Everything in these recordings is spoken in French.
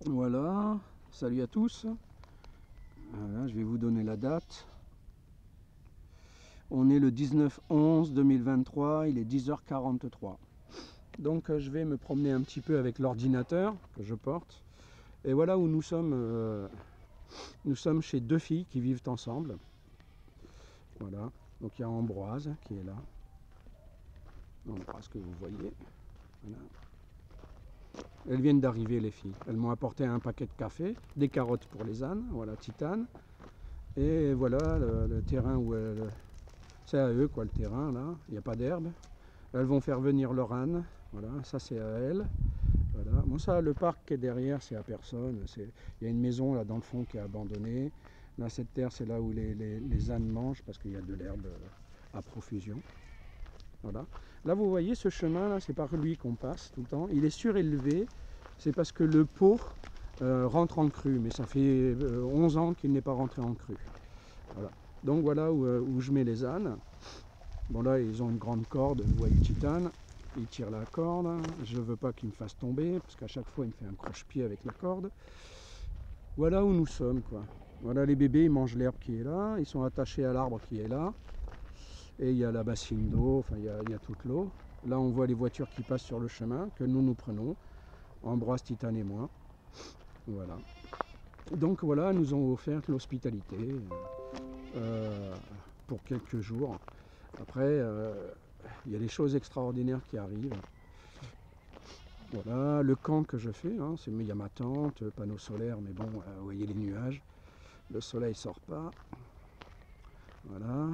Voilà, salut à tous. Voilà, je vais vous donner la date. On est le 19/11/2023, il est 10h43. Donc je vais me promener un petit peu avec l'ordinateur que je porte. Et voilà où nous sommes. Nous sommes chez deux filles qui vivent ensemble. Voilà, donc il y a Ambroise qui est là. Ambroise que vous voyez. Voilà. Elles viennent d'arriver les filles. Elles m'ont apporté un paquet de café, des carottes pour les ânes, voilà, Titane. Et voilà le terrain où elles... C'est à eux quoi le terrain là, il n'y a pas d'herbe. Elles vont faire venir leur âne, voilà, ça c'est à elles. Voilà. Bon ça le parc qui est derrière c'est à personne. Il y a une maison là dans le fond qui est abandonnée. Là cette terre c'est là où les ânes mangent parce qu'il y a de l'herbe à profusion. Voilà. Là vous voyez ce chemin là, c'est par lui qu'on passe tout le temps. Il est surélevé, c'est parce que le Pô rentre en crue, mais ça fait 11 ans qu'il n'est pas rentré en crue. Voilà. Donc voilà où je mets les ânes. Bon là ils ont une grande corde, vous voyez Titane, il tire la corde, je ne veux pas qu'il me fasse tomber, parce qu'à chaque fois il me fait un croche-pied avec la corde. Voilà où nous sommes quoi. Voilà les bébés, ils mangent l'herbe qui est là, ils sont attachés à l'arbre qui est là. Et il y a la bassine d'eau, enfin il y a toute l'eau. Là on voit les voitures qui passent sur le chemin, que nous prenons, Ambroise, Titane et moi. Voilà. Donc voilà, nous ont offert l'hospitalité pour quelques jours. Après, il y a des choses extraordinaires qui arrivent. Voilà, le camp que je fais, hein, il y a ma tente, panneau solaire, mais bon, vous voyez les nuages, le soleil sort pas. Voilà.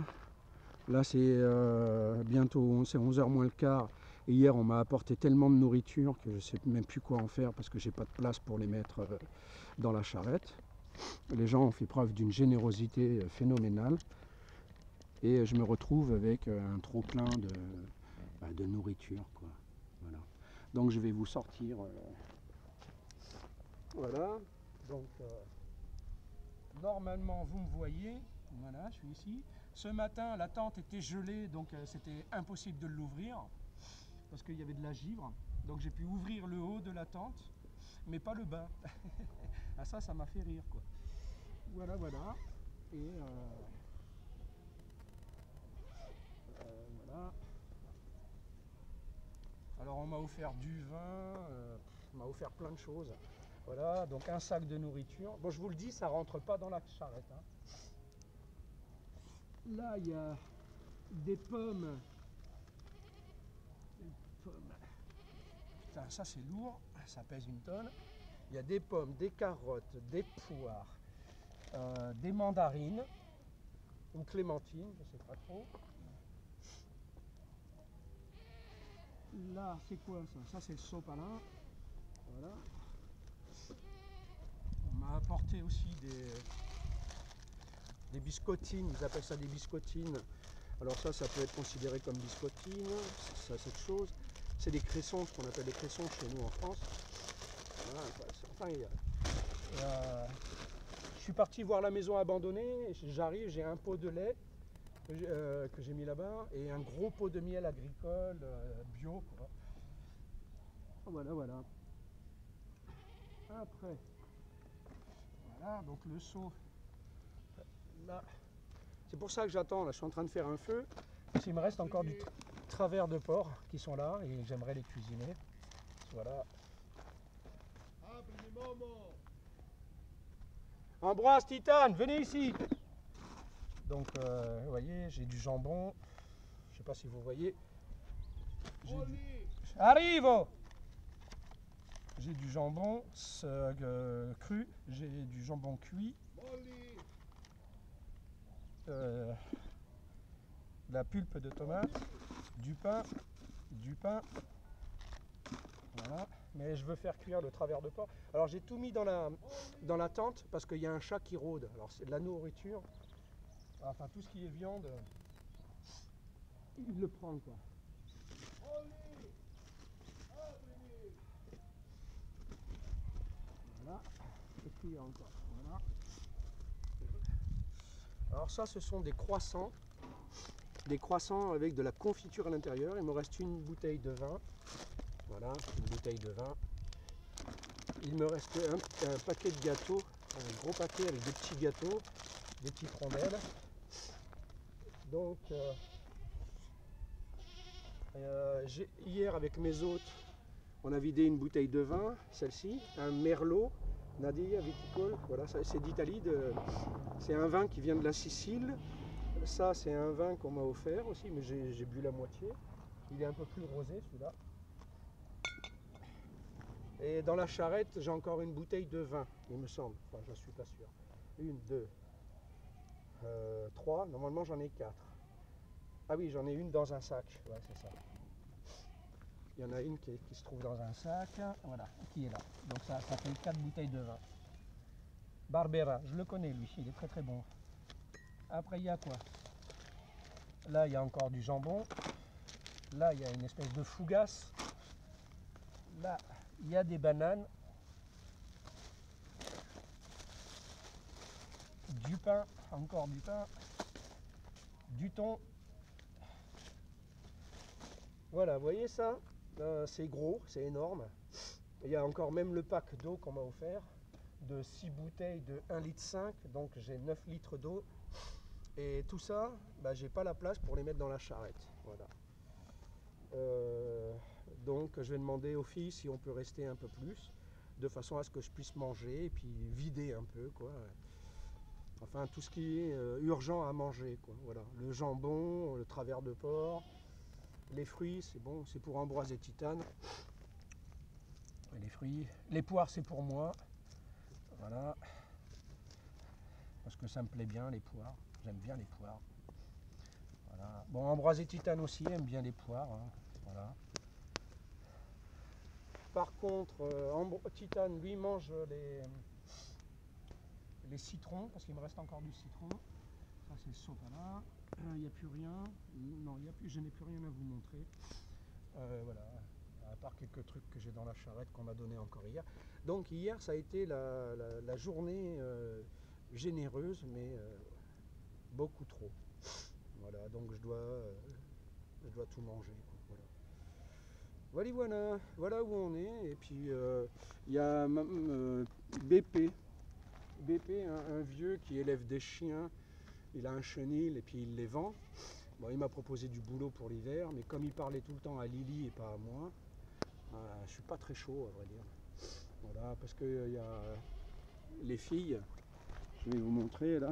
Là c'est bientôt, c'est 11h moins le quart. Et hier on m'a apporté tellement de nourriture que je ne sais même plus quoi en faire parce que j'ai pas de place pour les mettre dans la charrette. Les gens ont fait preuve d'une générosité phénoménale. Et je me retrouve avec un trop plein de nourriture quoi. Voilà. Donc je vais vous sortir. Voilà. Donc normalement vous me voyez. Voilà, je suis ici. Ce matin la tente était gelée, donc c'était impossible de l'ouvrir parce qu'il y avait de la givre. Donc j'ai pu ouvrir le haut de la tente, mais pas le bas. Ah ça m'a fait rire quoi. Voilà, voilà. Et voilà. Alors on m'a offert du vin, on m'a offert plein de choses. Voilà, donc un sac de nourriture. Bon je vous le dis, ça rentre pas dans la charrette. Hein. Là il y a des pommes. Putain, ça c'est lourd, ça pèse une tonne. Il y a des pommes, des carottes, des poires, des mandarines, une clémentine, je sais pas trop. Là c'est quoi ça? Ça c'est le sopalin. Voilà. On m'a apporté aussi des biscottines, ils appellent ça des biscottines. Alors ça peut être considéré comme biscottine, ça cette chose. C'est des cressons, ce qu'on appelle des cressons chez nous en France. Voilà, enfin, je suis parti voir la maison abandonnée, j'arrive, j'ai un pot de lait que j'ai mis là-bas et un gros pot de miel agricole bio. Quoi. Voilà, voilà. Après, voilà, donc le seau. Là, c'est pour ça que j'attends, là je suis en train de faire un feu. Il me reste encore du travers de porc qui sont là et j'aimerais les cuisiner. Voilà. Ambroise, Titane, venez ici. Donc vous voyez, j'ai du jambon. Je ne sais pas si vous voyez. Arrive. J'ai du jambon cru, j'ai du jambon cuit. La pulpe de tomate, du pain, voilà. Mais je veux faire cuire le travers de porc. Alors j'ai tout mis dans la tente parce qu'il y a un chat qui rôde. Alors c'est de la nourriture, enfin tout ce qui est viande, il le prend quoi. Voilà, et puis encore, voilà. Alors ça ce sont des croissants avec de la confiture à l'intérieur. Il me reste une bouteille de vin. Voilà, une bouteille de vin. il me restait un paquet de gâteaux, un gros paquet avec des petits gâteaux, des petites rondelles. Donc hier avec mes hôtes, on a vidé une bouteille de vin, celle-ci, un Merlot, Nadia Viticole, voilà, c'est d'Italie, c'est un vin qui vient de la Sicile. Ça c'est un vin qu'on m'a offert aussi, mais j'ai bu la moitié. Il est un peu plus rosé celui-là. Et dans la charrette, j'ai encore une bouteille de vin, il me semble. Enfin, je ne suis pas sûr. 1, 2, 3. Normalement, j'en ai 4. Ah oui, j'en ai une dans un sac. Ouais, c'est ça. Il y en a une qui se trouve dans un sac. Voilà, qui est là. Donc ça fait 4 bouteilles de vin. Barbera, je le connais lui, il est très très bon. Après, il y a quoi? Là, il y a encore du jambon. Là, il y a une espèce de fougasse. Là, il y a des bananes, du pain, encore du pain, du thon. Voilà, vous voyez ça? C'est gros, c'est énorme. Il y a encore même le pack d'eau qu'on m'a offert, de 6 bouteilles de 1,5 litre, donc j'ai 9 litres d'eau. Et tout ça, bah, j'ai pas la place pour les mettre dans la charrette. Voilà. Donc je vais demander aux filles si on peut rester un peu plus, de façon à ce que je puisse manger et puis vider un peu, quoi. Enfin tout ce qui est urgent à manger, quoi. Voilà. Le jambon, le travers de porc, les fruits, c'est bon, c'est pour Ambroise et Titane. Et les fruits, les poires c'est pour moi. Voilà. Parce que ça me plaît bien les poires, j'aime bien les poires. Voilà. Bon, Ambroise et Titane aussi aiment bien les poires, hein. Voilà. Par contre, Titane, lui, mange les citrons, parce qu'il me reste encore du citron. Ça, c'est le sopalin. Il n'y a plus rien. Non, je n'ai plus rien à vous montrer. Voilà. À part quelques trucs que j'ai dans la charrette qu'on m'a donné encore hier. Donc, hier, ça a été la journée généreuse, mais beaucoup trop. Voilà, donc je dois tout manger, quoi. Voilà. Voilà où on est. Et puis il y a BP, un vieux qui élève des chiens. Il a un chenil et puis il les vend. Bon, il m'a proposé du boulot pour l'hiver, mais comme il parlait tout le temps à Lily et pas à moi, je suis pas très chaud, à vrai dire. Voilà, parce que y a les filles, je vais vous montrer là.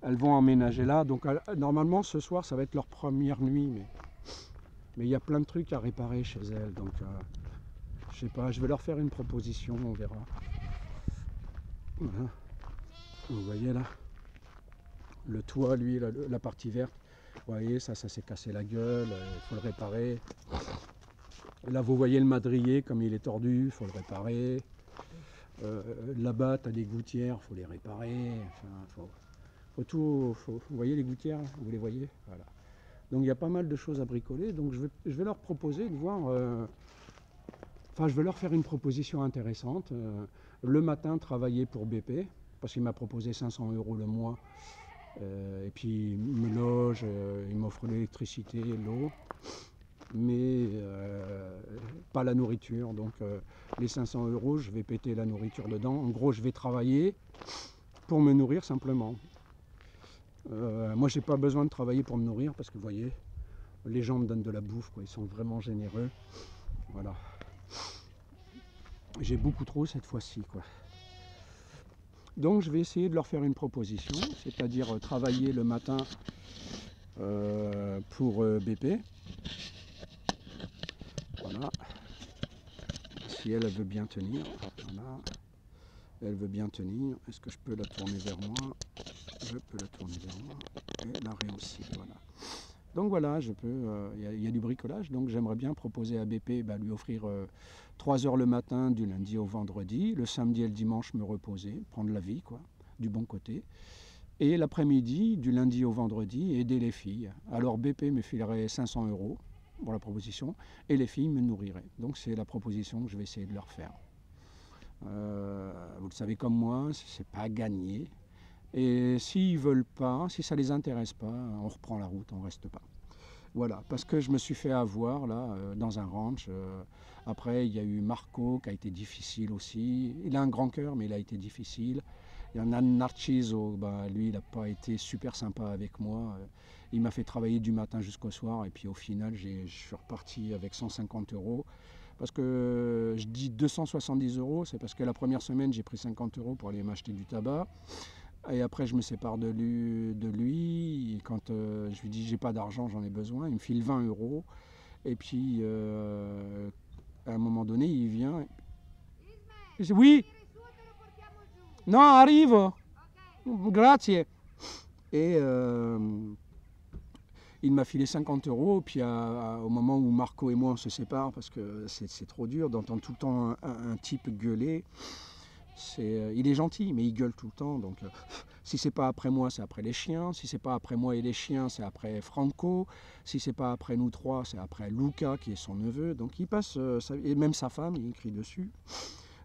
Elles vont emménager là, donc normalement ce soir ça va être leur première nuit, mais il y a plein de trucs à réparer chez elles, donc je sais pas, je vais leur faire une proposition, on verra. Voilà. Vous voyez là, le toit, lui, la partie verte, vous voyez, ça s'est cassé la gueule, il faut le réparer. Et là, vous voyez le madrier, comme il est tordu, il faut le réparer. Là-bas, tu as des gouttières, il faut les réparer. Enfin, faut tout, vous voyez les gouttières, vous les voyez, voilà. Donc il y a pas mal de choses à bricoler, donc je vais leur proposer de voir, enfin je vais leur faire une proposition intéressante. Le matin, travailler pour BP, parce qu'il m'a proposé 500 € le mois, et puis il me loge, il m'offre l'électricité, l'eau, mais pas la nourriture. Donc les 500 €, je vais péter la nourriture dedans. En gros, je vais travailler pour me nourrir simplement. Moi, j'ai pas besoin de travailler pour me nourrir parce que vous voyez, les gens me donnent de la bouffe, quoi. Ils sont vraiment généreux. Voilà. J'ai beaucoup trop cette fois-ci, quoi. Donc, je vais essayer de leur faire une proposition, c'est-à-dire travailler le matin pour BP. Voilà. Si elle veut bien tenir. Voilà. Elle veut bien tenir. Est-ce que je peux la tourner vers moi? Je peux la tourner vers moi. Et la réussir. Voilà. Donc voilà, il y a du bricolage, donc j'aimerais bien proposer à BP, lui offrir 3 heures le matin du lundi au vendredi, le samedi et le dimanche me reposer, prendre la vie, quoi, du bon côté, et l'après-midi, du lundi au vendredi, aider les filles. Alors BP me filerait 500 € pour la proposition, et les filles me nourriraient. Donc c'est la proposition que je vais essayer de leur faire. Vous le savez comme moi, c'est pas gagné. Et s'ils veulent pas, si ça les intéresse pas, on reprend la route, on reste pas. Voilà, parce que je me suis fait avoir là, dans un ranch. Après, il y a eu Marco qui a été difficile aussi. Il a un grand cœur, mais il a été difficile. Il y en a Narciso, bah, lui, il n'a pas été super sympa avec moi. Il m'a fait travailler du matin jusqu'au soir. Et puis au final, je suis reparti avec 150 euros. Parce que je dis 270 euros, c'est parce que la première semaine, j'ai pris 50 euros pour aller m'acheter du tabac. Et après, je me sépare de lui. Et quand je lui dis j'ai pas d'argent, j'en ai besoin, il me file 20 euros. Et puis, à un moment donné, il vient. Je dis, oui, non, arrive, grazie. Et il m'a filé 50 euros. Puis au moment où Marco et moi on se séparent, parce que c'est trop dur d'entendre tout le temps un type gueuler. Il est gentil, mais il gueule tout le temps. Donc, si c'est pas après moi, c'est après les chiens. Si c'est pas après moi et les chiens, c'est après Franco. Si c'est pas après nous trois, c'est après Luca, qui est son neveu. Donc, il passe, et même sa femme, il crie dessus.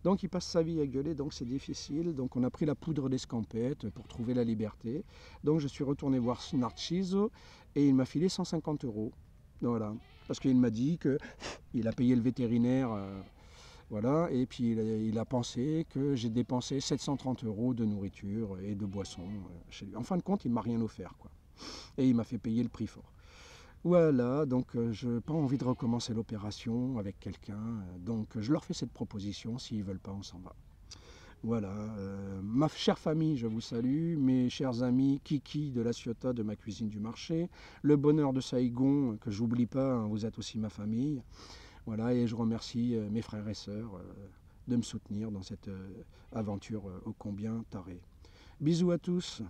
Donc, il passe sa vie à gueuler, donc c'est difficile. Donc, on a pris la poudre d'escampette pour trouver la liberté. Donc, je suis retourné voir Narciso et il m'a filé 150 euros. Voilà. Parce qu'il m'a dit qu'il a payé le vétérinaire. Voilà, et puis il a pensé que j'ai dépensé 730 euros de nourriture et de boissons chez lui. En fin de compte, il ne m'a rien offert, quoi. Et il m'a fait payer le prix fort. Voilà, donc je n'ai pas envie de recommencer l'opération avec quelqu'un. Donc je leur fais cette proposition. S'ils ne veulent pas, on s'en va. Voilà, ma chère famille, je vous salue. Mes chers amis, Kiki de la Ciotat, de ma cuisine du marché. Le bonheur de Saïgon, que j'oublie pas, hein, vous êtes aussi ma famille. Voilà, et je remercie mes frères et sœurs de me soutenir dans cette aventure ô combien tarée. Bisous à tous.